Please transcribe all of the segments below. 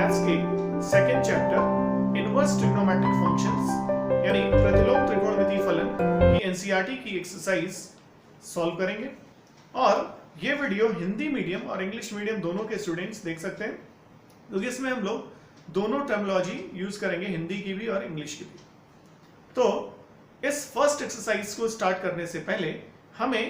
Maths के second chapter inverse trigonometric functions यानी प्रतिलोम त्रिकोणमितीय फलन की एनसीईआरटी की एक्सरसाइज सॉल्व करेंगे। और ये वीडियो हिंदी मीडियम और इंग्लिश मीडियम दोनों के स्टूडेंट्स देख सकते हैं, क्योंकि इसमें हम लोग दोनों टर्मिनोलॉजी यूज करेंगे, हिंदी की भी और इंग्लिश की भी। तो इस फर्स्ट एक्सरसाइज को स्टार्ट करने से पहले हमें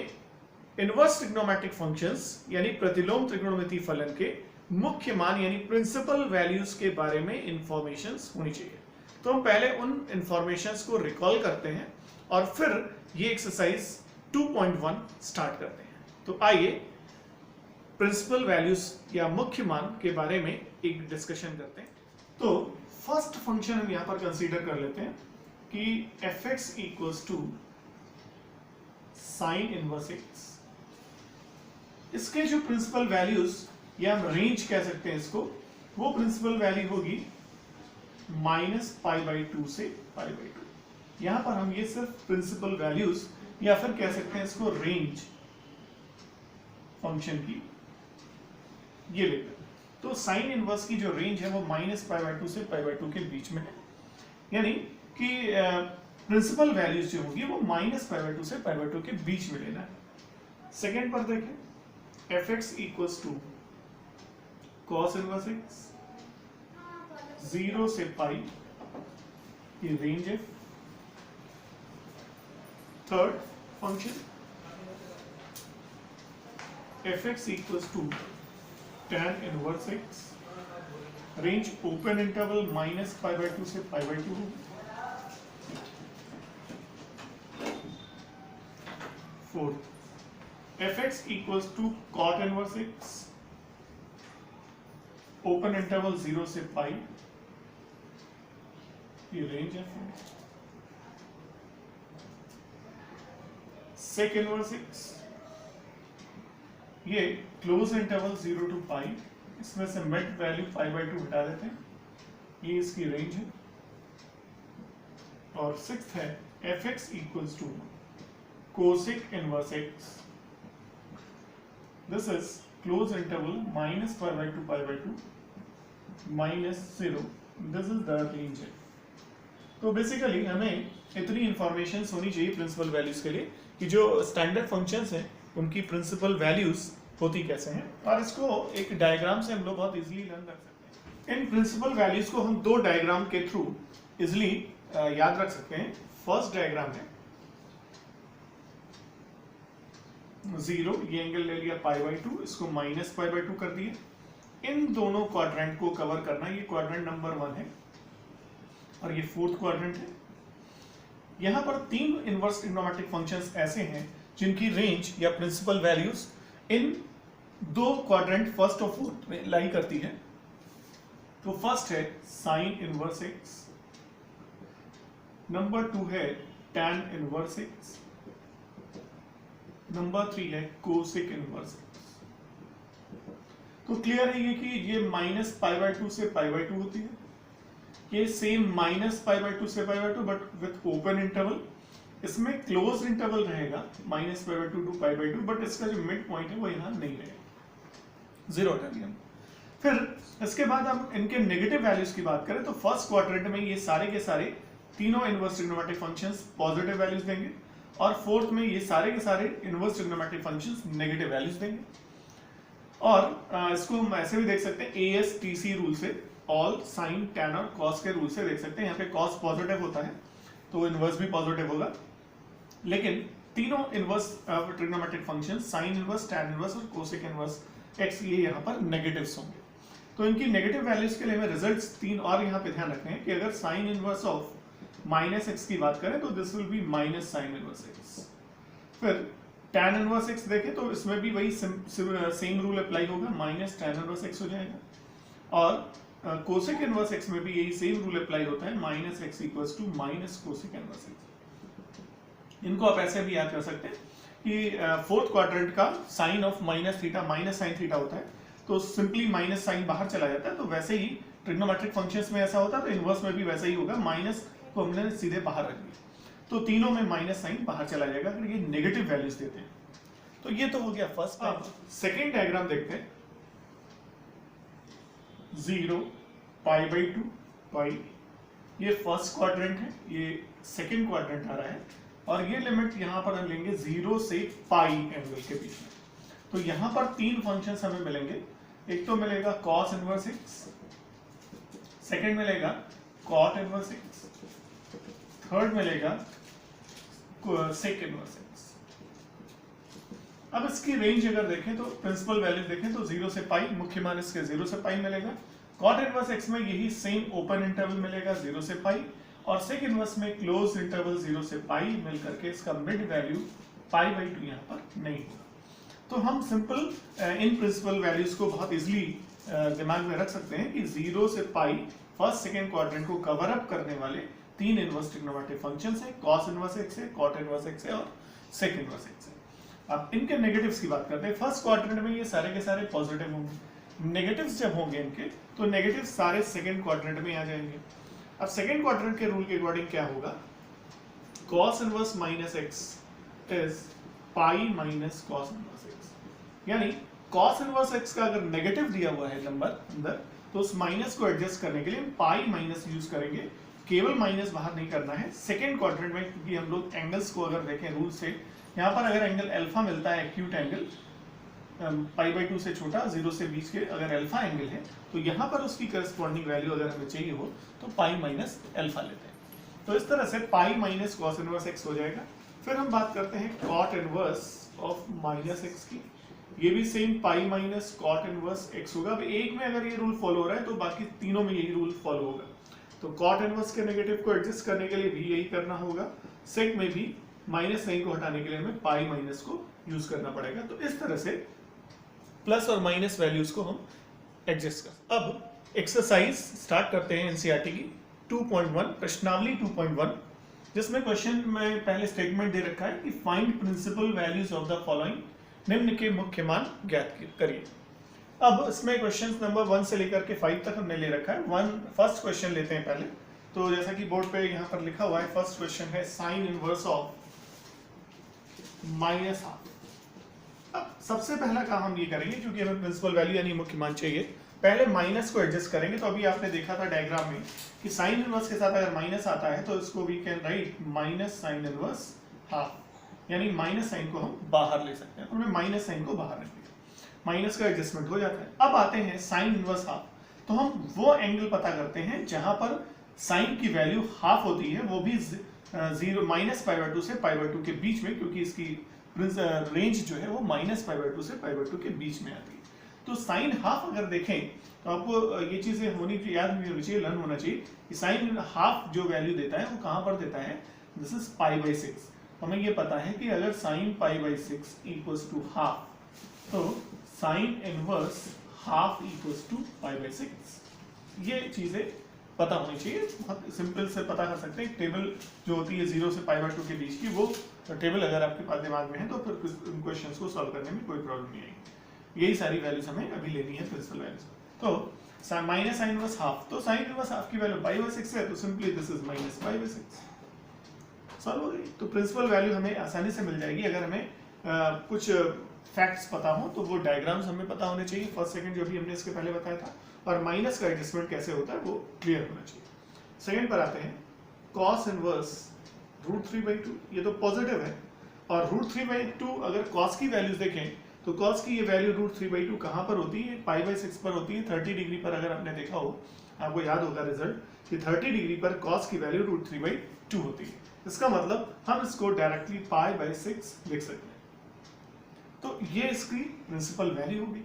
इनवर्स ट्रिग्नोमेट्रिक फंक्शंस यानी प्रतिलोम त्रिकोणमितीय फलन के मुख्य मान यानी प्रिंसिपल वैल्यूज के बारे में इंफॉर्मेशंस होनी चाहिए। तो हम पहले उन इंफॉर्मेशंस को रिकॉल करते हैं और फिर ये एक्सरसाइज 2.1 स्टार्ट करते हैं। तो आइए प्रिंसिपल वैल्यूज या मुख्य मान के बारे में एक डिस्कशन करते हैं। तो फर्स्ट फंक्शन हम यहां पर कंसीडर कर लेते हैं कि fx equals to sine inverse x। इसके जो प्रिंसिपल वैल्यूज या हम रेंज कह सकते हैं इसको, वो प्रिंसिपल वैल्यू होगी -π/2 से π/2। यहां पर हम ये सिर्फ प्रिंसिपल वैल्यूज या फिर कह सकते हैं इसको रेंज फंक्शन की ये लेते हैं। तो साइन इनवर्स की जो रेंज है वो -π/2 से π/2 के बीच में है, यानी कि प्रिंसिपल वैल्यूज जो होगी वो -π/2 से π/2 के बीच में लेना है। सेकेंड पर देखें, fx equals to cos inverse x 0 से पाई, ये रेंज है। Third function fx equals to tan inverse x, range open interval -π/2 से π/2 होगी। Fourth fx equals to cot inverse x, open interval 0 से पाई, ये रेंज है। सेक इनवर्स x, ये close interval 0 to pi, इसमें से मिड वैल्यू π/2 हटा देते हैं, ये इसकी रेंज है। और सिक्स्थ है fx equals to cosec inverse x, this is close interval -π/2 π/2 -0, this is the range है। तो बेसिकली हमें इतनी इंफॉर्मेशन होनी चाहिए प्रिंसिपल वैल्यूज के लिए कि जो स्टैंडर्ड फंक्शंस हैं उनकी प्रिंसिपल वैल्यूज होती कैसे हैं, और इसको एक डायग्राम से हम लोग बहुत इजीली लर्न कर सकते हैं। इन प्रिंसिपल वैल्यूज को हम दो डायग्राम के थ्रू इजीली याद रख सकते हैं। फर्स्ट डायग्राम है 0, ये एंगल ले लिया π/2, इसको -π/2 कर दिए। इन दोनों क्वाड्रेंट को कवर करना, ये क्वाड्रेंट नंबर 1 है और ये फोर्थ क्वाड्रेंट है। यहां पर तीन इनवर्स ट्रिग्नोमेट्रिक फंक्शंस ऐसे हैं जिनकी रेंज या प्रिंसिपल वैल्यूज इन दो क्वाड्रेंट फर्स्ट और फोर्थ में लाई करती है। तो फर्स्ट है साइन इनवर्स x, नंबर 2 है tan इनवर्स x, नंबर 3 है कोसेक इनवर्स x। तो क्लियर है ये कि ये -π/2 से π/2 होती है, ये सेम -π/2 से π/2 बट विथ ओपन इंटरवल। इसमें क्लोज इंटरवल रहेगा -π/2 टू π/2, बट इसका जो मिड पॉइंट है वो यहाँ नहीं रहेगा, 0 हटा दिया। फिर इसके बाद हम इनके नेगेटिव वैल्यूज की बात करें तो फर्स्ट क्वाड्रेंट में ये सारे के सारे तीनों inverse trigonometric functions positive values देंगे, और फोर्थ में ये सारे के सारे inverse trigonometric functions negative values देंगे। और इसको हम ऐसे भी देख सकते हैं ASTC रूल से, ऑल साइन टैन और कॉस के रूल से देख सकते हैं। यहाँ पे कॉस पॉजिटिव होता है तो इनवर्स भी पॉजिटिव होगा, लेकिन तीनों inverse trigonometric functions sine inverse, tan inverse और कोसेक इनवर्स x ये यहाँ पर नेगेटिव्स होंगे। तो इनकी नेगेटिव वैल्यूज के लिए हमें रिजल्ट्स तीन और यहाँ पे ध्यान रखने हैं कि अगर साइन इनवर्स ऑफ -x की बात करें तो this will B -sin inverse x। फिर tan इनवर्स x देखें तो इसमें भी वही सेम रूल अप्लाई होगा, -tan इनवर्स x हो जाएगा। और कोसेक इनवर्स x में भी यही सेम रूल अप्लाई होता है, -x equals to -cosec inverse x। इनको आप ऐसे भी याद कर सकते हैं कि फोर्थ क्वाड्रेंट का साइन ऑफ -sin थीटा होता है, तो सिंपली माइनस साइन बाहर चला जाता है। तो वैसे ही ट्रिग्नोमेट्रिक फंक्शंस में ऐसा होता है, तो इनवर्स में भी वैसा ही होगा, माइनस को हमने सीधे बाहर रख दिया, तो तीनों में माइनस साइन बाहर चला जाएगा अगर ये नेगेटिव वैल्यूज देते हैं। तो ये तो हो गया फर्स्ट। अब सेकेंड डायग्राम देखते हैं। 0 पाई बाई 2 पाई, ये फर्स्ट क्वाड्रेंट है, ये सेकंड क्वाड्रेंट आ रहा है, और ये लिमिट यहाँ पर हम लेंगे 0 से पाई एंगल के बीच में। तो यहाँ पर तीन फंक्शंस हमें मिलेंगे, एक तो मिलेगा cos इनवर्स x, सेकंड मिलेगा cot इनवर्स x, थर्ड मिलेगा sec इनवर्स x। अब इसकी रेंज अगर देखें तो प्रिंसिपल वैल्यू देखें तो 0 से पाई, मुख्य मान इसके 0 से पाई मिलेगा। cot इनवर्स x में यही सेम ओपन इंटरवल मिलेगा 0 से पाई, और sec इनवर्स में क्लोज इंटरवल 0 से पाई मिल करके इसका मिड वैल्यू पाई बाई 2 यहाँ पर नहीं होगा। तो हम सिंपल इन प्रिंसिपल वैल्यूज को बहुत इजीली दिमाग में रख सकते हैं कि 0 से पाई फर्स्ट सेकंड क्वाड्रेंट को कवर अप करने वाले तीन इनवर्स ट्रिग्नोमेट्रिक फंक्शंस हैं, cos इनवर्स x है, cot इनवर्स x है और sec इनवर्स x है। अब इनके नेगेटिव्स की बात करते हैं। फर्स्ट क्वाड्रेंट में ये सारे के सारे पॉजिटिव होंगे, नेगेटिव्स जब होंगे इनके तो नेगेटिव सारे सेकंड क्वाड्रेंट में आ जाएंगे। अब सेकंड क्वाड्रेंट के रूल के अकॉर्डिंग क्या होगा, cos inverse minus x is pi minus cos inverse x, यानी cos इनवर्स x का अगर नेगेटिव दिया हुआ है नंबर अंदर तो उस माइनस को एडजस्ट करने के लिए हम पाई माइनस यूज करेंगे, केवल माइनस बाहर नहीं करना है सेकंड क्वाड्रेंट में, क्योंकि हम लोग एंगल्स को अगर देखें रूल से, यहाँ पर अगर एंगल अल्फा मिलता है एक्यूट एंगल पाई बाई 2 से छोटा 0 से बीच के अगर अल्फा एंगल है तो यहाँ पर उसकी करस्पॉन्डिंग वैल्यू अगर हमें चाहिए हो तो पाई माइनस अल्फा लेते हैं। तो इस तरह से pi minus cos inverse x हो जाएगा। फिर हम बात करते हैं cot inverse of minus x की, ये भी same pi minus cot inverse x होगा। अब एक में अगर ये रूल फॉलो हो रहा है तो बाकी तीनों में यही रूल फॉलो होगा। तो कॉट इनवर्स के नेगेटिव को एडजस्ट करने के लिए भी यही करना होगा, सेक में भी माइनस साइन को हटाने के लिए हमें पाई माइनस को यूज करना पड़ेगा। तो इस तरह से प्लस और माइनस वैल्यूज को हम एडजस्ट कर। अब एक्सरसाइज स्टार्ट करते हैं एनसीईआरटी की 2.1 प्रश्नावली 2.1, जिसमें क्वेश्चन में पहले स्टेटमेंट दे रखा है कि find principal values of the following, निम्न के मुख्य मान ज्ञात करिए। अब इसमें क्वेश्चन नंबर 1 से लेकर के 5 तक हमने ले रखा है। फर्स्ट क्वेश्चन लेते हैं पहले। तो जैसा कि बोर्ड पे यहाँ पर लिखा हुआ है, फर्स्ट क्वेश्चन है sine inverse of minus half. अब सबसे पहला काम हम ये करेंगे, क्योंकि हमें प्रिंसिपल वैल्यू यानी मुख्य मान चाहिए, पहले माइनस को एडजस्ट करेंगे। तो अभी आपने देखा था डायग्राम में कि साइन इनवर्स के साथ अगर माइनस आता है तो इसको we can write minus sine inverse half, यानी माइनस साइन को हम बाहर ले सकते हैं। तो हमने माइनस साइन को बाहर रख दिया, माइनस का एडजस्टमेंट हो जाता है। अब आते हैं साइन इनवर्स हाफ। तो हम वो एंगल पता करते हैं जहां पर साइन की वैल्यू हाफ होती है, वो भी 0 माइनस पाई बाई 2 से पाई बाई 2 के बीच में, क्योंकि इसकी रेंज जो है वो माइनस पाई बाई 2 से पाई बाई 2 के बीच में आती है। तो साइन हाफ अगर देखें तो आपको ये चीजें होनी चाहिए, याद होनी चाहिए, लर्न होना चाहिए कि साइन हाफ जो वैल्यू देता है वो कहां पर देता है, दिस इज पाई बाई 6। हमें ये पता है कि अगर sine pi by 6 equals to half, तो sine inverse half equals to pi by 6। ये चीजें पता होनी चाहिए, बहुत सिंपल से पता कर सकते हैं। टेबल जो होती है 0 से पाई बाई 2 के बीच की, वो टेबल अगर आपके पास दिमाग में है तो फिर क्वेश्चंस को सॉल्व करने में कोई प्रॉब्लम नहीं आएगी। यही सारी वैल्यूज हमें अभी लेनी है प्रिंसिपल वैल्यूज। तो माइनस साइन इनवर्स हाफ, तो साइन इनवर्स हाफ की वैल्यू पाई बाई 6 है, तो simply this is minus pi by 6। Solve हो गई। तो प्रिंसिपल वैल्यू हमें आसानी से मिल जाएगी। अगर हमें कुछ फैक्ट्स पता हो तो वो डायग्राम्स हमें पता होने चाहिए, फर्स्ट सेकंड जो भी हमने इसके पहले बताया था, और माइनस का एडजस्टमेंट कैसे होता है वो क्लियर होना चाहिए। सेकंड पर आते हैं, cos इनवर्स √3/2, ये तो पॉजिटिव है, और √3/2 अगर cos की वैल्यूज देखें तो cos की ये वैल्यू √3/2 कहाँ पर होती है, पाई बाई 6 पर होती है। 30 डिग्री पर अगर आपने देखा हो, आपको याद होगा रिजल्ट कि 30 डिग्री पर cos की वैल्यू √3/2 होती है। इसका मतलब हम इसको डायरेक्टली पाई बाई 6 लिख सकते हैं। तो ये इसकी प्रिंसिपल वैल्यू होगी।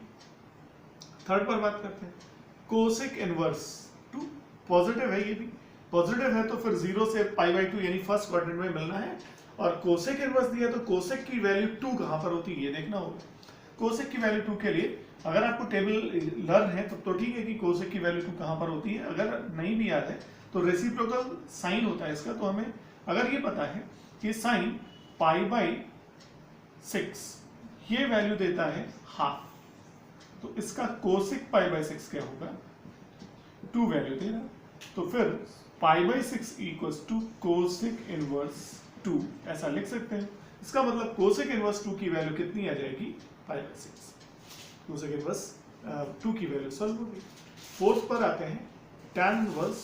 थर्ड पर बात करते हैं, कोसेक इनवर्स 2, पॉजिटिव है, ये भी पॉजिटिव है, तो फिर 0 से पाई बाई 2 यानी फर्स्ट क्वाड्रेंट में मिलना है। और कोसेक इनवर्स दिया तो कोसेक की वैल्यू 2 कहां पर होती है ये देखना होगा। कोसेक की वैल्यू 2 के लिए अगर आपको टेबल लर्न है तो ठीक है कि कोसेक की वैल्यू 2 कहां पर होती है। अगर नहीं भी याद है तो रेसिप्रोकल साइन होता है इसका, तो हमें अगर ये पता है कि साइन पाई बाई 6 ये वैल्यू देता है हाफ, तो इसका कोसेक पाई बाई 6 क्या होगा, 2 वैल्यू दे रहा, तो फिर pi by 6 equals to cosec inverse 2 ऐसा लिख सकते हैं। इसका मतलब कोसेक इनवर्स 2 की वैल्यू कितनी आ जाएगी, पाई बाई 6। कोसेक इनवर्स 2 की वैल्यू सॉल्व होगी। फोर्थ पर आते हैं, tan inverse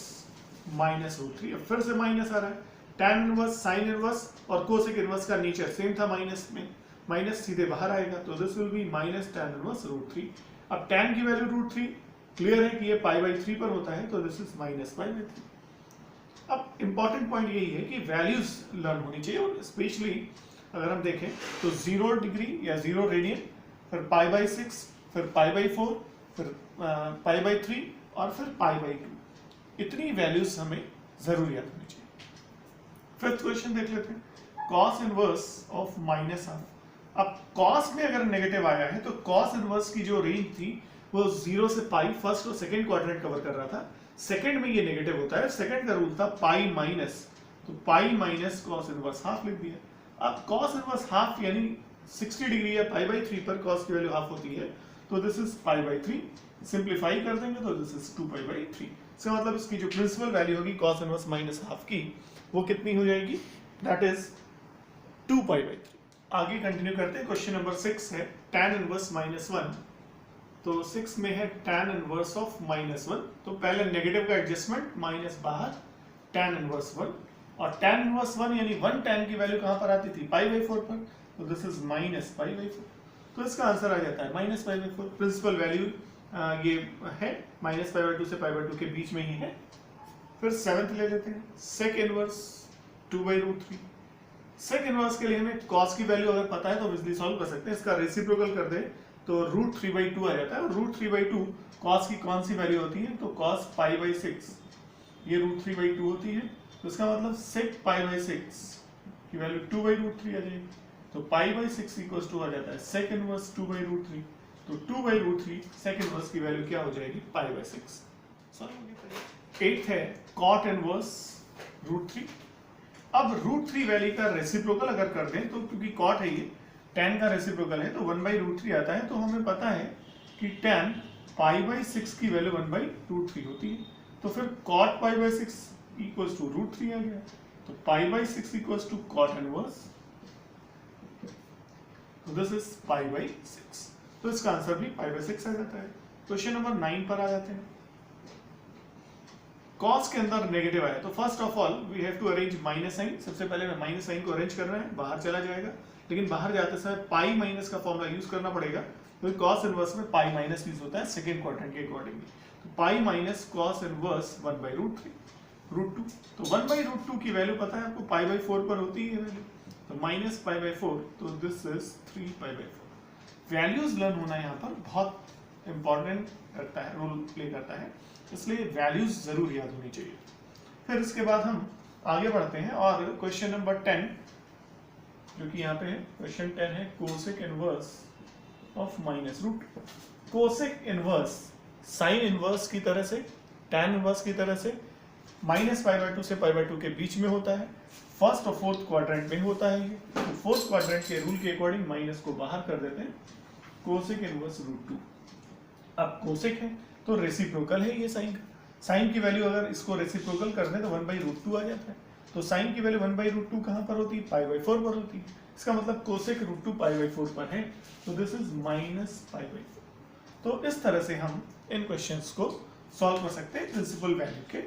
minus root three. अब फिर से माइनस आ रहा है, tan इनवर्स साइन इनवर्स और कोसेक इनवर्स का नेचर सेम था माइनस में, माइनस सीधे बाहर आएगा तो this will be minus tan inverse root three. अब tan की वैल्यू रूट थ्री, क्लियर है कि ये पाई बाई थ्री पर होता है तो this is minus pi by three. अब इंपॉर्टेंट पॉइंट यही है कि वैल्यूज लर्न होनी चाहिए, और स्पेशली अगर हम देखें तो 0 डिग्री या 0 रेडियन, फिर पाई बाई 6, फिर पाई बाई 4, फिर पाई बाई 3 और फिर पाई बाई 2, इतनी वैल्यूज हमें जरूर याद होनी चाहिए। फिफ्थ क्वेश्चन देख लेते हैं, cos inverse of minus half. अब कॉस में अगर नेगेटिव आया है तो कॉस इनवर्स की जो रेंज थी वो 0 से पाई फर्स्ट और सेकंड क्वाड्रेंट कवर कर रहा था, सेकंड में ये नेगेटिव होता है, सेकंड का रूल था पाई माइनस, तो pi minus cos inverse half लिख दिया। अब कॉस इनवर्स हाफ यानी 60 डिग्री या पाई बाई 3 पर कॉस की वैल्यू हाफ होती है, तो this is pi by 3, simplify कर देंगे तो दिस इज 2 पाई बाई 3। इसका मतलब इसकी जो प्रिंसिपल वैल्यू होगी कॉस इनवर्स माइनस हाफ की, वो कितनी हो जाएगी, दैट इज 2 पाई बाई 3। आगे कंटिन्यू करते हैं, क्वेश्चन नंबर 6 है tan इनवर्स माइनस 1। तो 6 में है tan इनवर्स ऑफ माइनस 1, तो पहले नेगेटिव का एडजस्टमेंट, माइनस बाहर, tan इनवर्स 1, और tan इनवर्स 1 यानी 1 tan की वैल्यू कहां पर आती थी, पाई बाई 4 पर, तो this is minus pi by 4, तो इसका आंसर आ जाता है minus pi by 4। Principal value ये है माइनस पाई बाई 2 से पाई बाई 2 के बीच में ही है। फिर 7th ले लेते हैं, sec inverse 2 by root 3। Sec inverse के लिए हमें कॉस की वैल्यू अगर पता है तो इजीली सॉल्व कर सकते हैं, इसका रेसिप्रोकल कर दे तो रूट 3 बाई 2 आ जाता है, और रूट 3 बाई 2 कॉस की कौन सी वैल्यू होती है, तो कॉस पाई बाई 6, ये रूट 3 बाई 2 होती है, तो इसका मतलब सेक पाई बाई 6 की वैल्यू 2 बाई रूट 3 आ जाएगी, तो पाई बाई 6 इक्वल्स टू आ जाता है सेक इनवर्स 2 बाई रूट 3, तो 2 बाई रूट 3 सेक इनवर्स की वैल्यू क्या हो जाएगी, पाई बाई 6। सॉल्व हो गया। 8th है कॉट इनवर्स रूट 3। अब रूट 3 वैल्यू का रेसिप्रोकल अगर कर दें तो, क्योंकि कॉट है ये, tan का रेसिप्रोकल है तो 1 बाई रूट 3 आता है, तो हमें पता है कि tan पाई बाई 6 की वैल्यू 1 बाई रूट 3 होती है, तो फिर cot pi by 6 equals to root 3 आ गया, तो pi by 6 equals to cot inverse, तो दिस इज पाई बाई 6, तो इसका आंसर भी पाई बाई 6 आ जाता है। क्वेश्चन नंबर 9 पर आ जाते हैं, कॉस के अंदर नेगेटिव आया तो first of all we have to arrange minus sine. सबसे पहले मैं माइनस साइन को अरेंज करना है, बाहर चला जाएगा, लेकिन बाहर जाते समय पाई माइनस का फॉर्मूला यूज करना पड़ेगा, क्योंकि कॉस इनवर्स में पाई माइनस यूज होता है सेकंड क्वाड्रेंट के अकॉर्डिंगली, तो pi minus cos inverse 1 by root 3 root 2, तो 1 बाई रूट 2 की वैल्यू पता है आपको, पाई बाई 4 पर होती है वैल्यू, तो माइनस पाई बाई 4, तो this is 3 pi by 4। Values learn होना यहाँ पर बहुत इंपॉर्टेंट करता है, रोल प्ले करता है, इसलिए वैल्यूज जरूर याद होनी चाहिए। फिर इसके बाद हम आगे बढ़ते हैं और क्वेश्चन नंबर 10 जो कि यहाँ पे है, क्वेश्चन 10 है cosec inverse of minus root. Cosec inverse sine inverse की तरह से, tan इनवर्स की तरह से माइनस पाई बाई 2 से पाई बाई 2 के बीच में होता है, फर्स्ट और फोर्थ क्वाड्रेंट में होता है ये, तो फोर्थ क्वाड्रेंट के रूल के अकॉर्डिंग माइनस को बाहर कर देते हैं, कोसेक इनवर्स रूट 2। अब कोसेक है तो रेसिप्रोकल है ये साइन का, साइन की वैल्यू अगर इसको रेसिप्रोकल कर दें तो 1 बाई रूट 2 आ जाता है, तो साइन की वैल्यू 1 बाई रूट 2 कहाँ पर होती है, पाई बाई 4 पर होती है, इसका मतलब कोसेक रूट 2 पाई बाई 4 पर है, तो this is minus pi by 4। तो इस तरह से हम इन क्वेश्चंस को सॉल्व कर सकते हैं प्रिंसिपल वैल्यू के।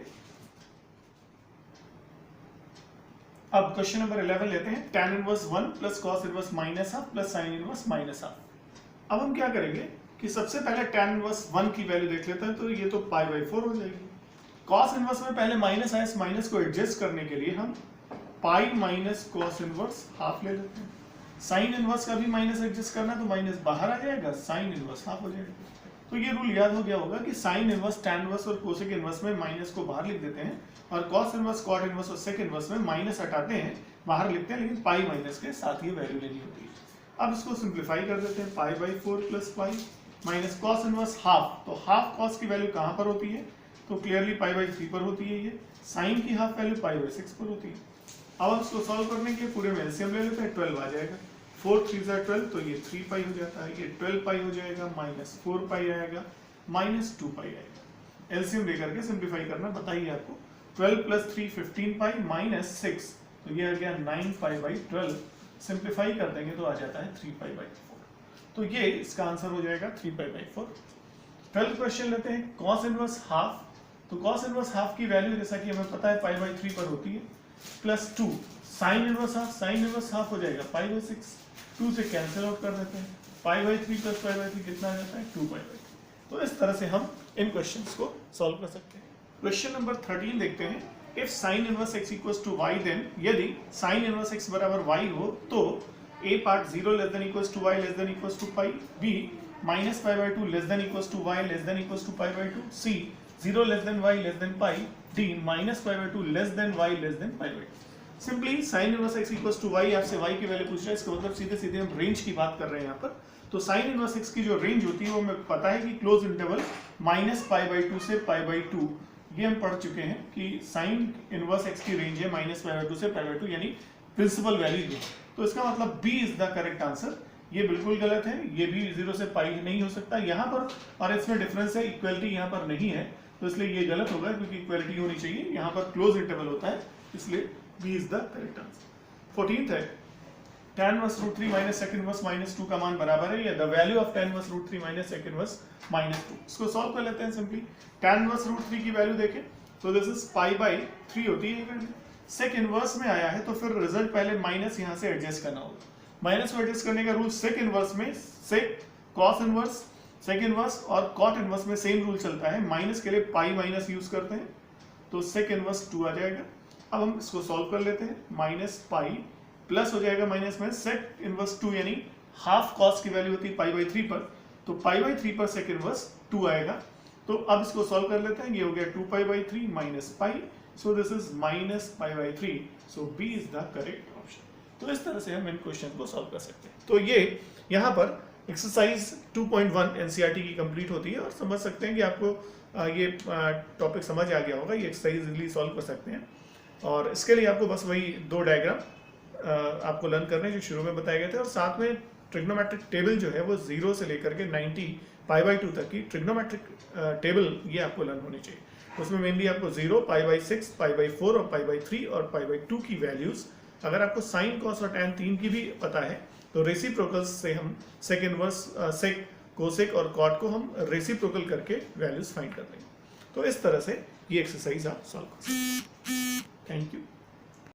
अब क्वेश्चन नंबर 11 लेते हैं, tan inverse 1 plus cos inverse minus half plus sine inverse minus half. अब हम क्या करेंगे कि सबसे पहले tan इनवर्स 1 की वैल्यू देख लेते हैं, तो ये तो पाई बाई 4 हो जाएगी। कॉस इनवर्स में पहले माइनस आया, इस माइनस को एडजस्ट करने के लिए हम पाई माइनस कॉस इनवर्स हाफ ले लेते हैं। साइन इनवर्स का भी माइनस एडजस्ट करना, तो माइनस बाहर आ जाएगा, साइन इनवर्स हाफ हो जाएगा। तो ये रूल याद हो गया होगा कि साइन इनवर्स, tan इनवर्स और कोसेक इनवर्स में माइनस को बाहर लिख देते हैं, और कॉस इनवर्स, कॉट इनवर्स और सेक इनवर्स में माइनस हटाते हैं, बाहर लिखते हैं, लेकिन पाई माइनस के साथ ये वैल्यू लेनी होती है। अब इसको सिंप्लीफाई कर देते हैं, पाई by 4 plus pi minus cos inverse half, तो हाफ कॉस की वैल्यू कहाँ पर होती है, तो क्लियरली पाई बाई 3 पर होती है ये, साइन की हाफ वैल्यू पाई बाई 6 पर होती है। अब इसको सॉल्व करने के लिए पूरे में एलसीएम ले लेते हैं, 12 आ जाएगा, 4 3 12, तो ये 3 पाई हो जाता है, ये 12 पाई हो जाएगा, माइनस 4 पाई आएगा, माइनस 2 पाई आएगा। एलसीएम लेकर के सिंप्लीफाई करना बताइए आपको, 12 प्लस 3 15 पाई माइनस 6, तो ये आ गया 9 पाई बाई 12, सिंप्लीफाई कर देंगे तो आ जाता है 3 पाई बाई 4, तो ये इसका आंसर हो जाएगा 3 पाई बाई 4। 12th क्वेश्चन लेते हैं, कॉस इनवर्स हाफ, तो cos इनवर्स हाफ की वैल्यू जैसा कि हमें पता है पाई बाई 3 पर होती है, प्लस 2 साइन इनवर्स हाफ हो जाएगा पाई बाई 6, 2 से कैंसिल आउट कर देते हैं, पाई बाई 3 प्लस पाई बाई 3 कितना आ जाता है 2 पाई बाई 3। तो इस तरह से हम इन क्वेश्चंस को सॉल्व कर सकते हैं। क्वेश्चन नंबर 13 देखते हैं, if sine inverse x equals to y then यदि साइन इनवर्स x बराबर y हो तो a part 0 less than equals to y less than equals to pi, b minus pi by 2 less than equals to y less than equals to pi by 2, c 0 less than y less than pi, d minus pi by 2 less than y less than pi by 2। Simply sine inverse x equals to y, आपसे y की value पूछ रहा है, इसका मतलब सीधे सीधे हम रेंज की बात कर रहे हैं यहाँ पर। तो साइन इनवर्स x की जो रेंज होती है वो हमें पता है कि close interval minus pi by 2 से पाई बाई 2, ये हम पढ़ चुके हैं कि साइन इनवर्स x की रेंज है माइनस पाई बाई 2 से पाई बाई 2, यानी प्रिंसिपल वैल्यू है। तो इसका मतलब b is the correct answer. ये बिल्कुल गलत है, ये भी 0 से पाई नहीं हो सकता यहाँ पर, और इसमें डिफरेंस है, इक्वलिटी यहाँ पर नहीं है, तो इसलिए ये गलत होगा क्योंकि इक्वलिटी होनी चाहिए, यहाँ पर क्लोज इंटरवल होता है, इसलिए b is the correct answer. 14th है, tan inverse root 3 minus sec inverse minus 2 का मान बराबर है, या the value of tan inverse root 3 minus sec inverse minus 2। इसको सॉल्व कर लेते हैं सिंपली। tan इनवर्स रूट 3 की वैल्यू देखें तो दिस इज पाई बाई 3 होती है, सेक इनवर्स में आया है तो फिर रिजल्ट पहले माइनस यहाँ से एडजस्ट करना होगा। माइनस को एडजस्ट करने का रूल सेक इनवर्स में सेक कॉस इनवर्स सेक इनवर्स और कॉट इनवर्स में सेम रूल चलता है, माइनस के लिए पाई माइनस यूज करते हैं, तो सेक इनवर्स 2 आ जाएगा। अब हम इसको सॉल्व कर लेते हैं, माइनस पाई प्लस हो जाएगा माइनस में सेक इनवर्स 2, यानी हाफ कॉस की वैल्यू होती है पाई बाई 3 पर, तो पाई बाई 3 पर सेक इनवर्स 2 आएगा। तो अब इसको सॉल्व कर लेते हैं, ये हो गया 2 pi by 3 minus pi, so this is minus pi by 3, so B is the correct option. तो इस तरह से हम इन क्वेश्चन को सॉल्व कर सकते हैं। तो ये यहाँ पर एक्सरसाइज 2.1 एनसीईआरटी की कंप्लीट होती है, और समझ सकते हैं कि आपको ये टॉपिक समझ आ गया होगा, ये एक्सरसाइज इजीली सॉल्व कर सकते हैं। और इसके लिए आपको बस वही 2 डायग्राम आपको लर्न करने जो शुरू में बताए गए थे, और साथ में ट्रिग्नोमेट्रिक टेबल जो है वो 0 से लेकर के 90 पाई बाई 2 तक की ट्रिग्नोमेट्रिक टेबल ये आपको लर्न होनी चाहिए। उसमें मेनली आपको 0, पाई बाई 6, पाई बाई 4 और पाई बाई 3 और पाई बाई 2 की वैल्यूज, अगर आपको साइन कॉस और टैन 3 की भी पता है तो रेसिप्रोकल्स से हम सेक इनवर्स सेक कोसेक और कॉट को हम रेसिप्रोकल करके वैल्यूज फाइंड कर लेंगे। तो इस तरह से ये एक्सरसाइज आप सॉल्व कर सकते हैं। Thank you.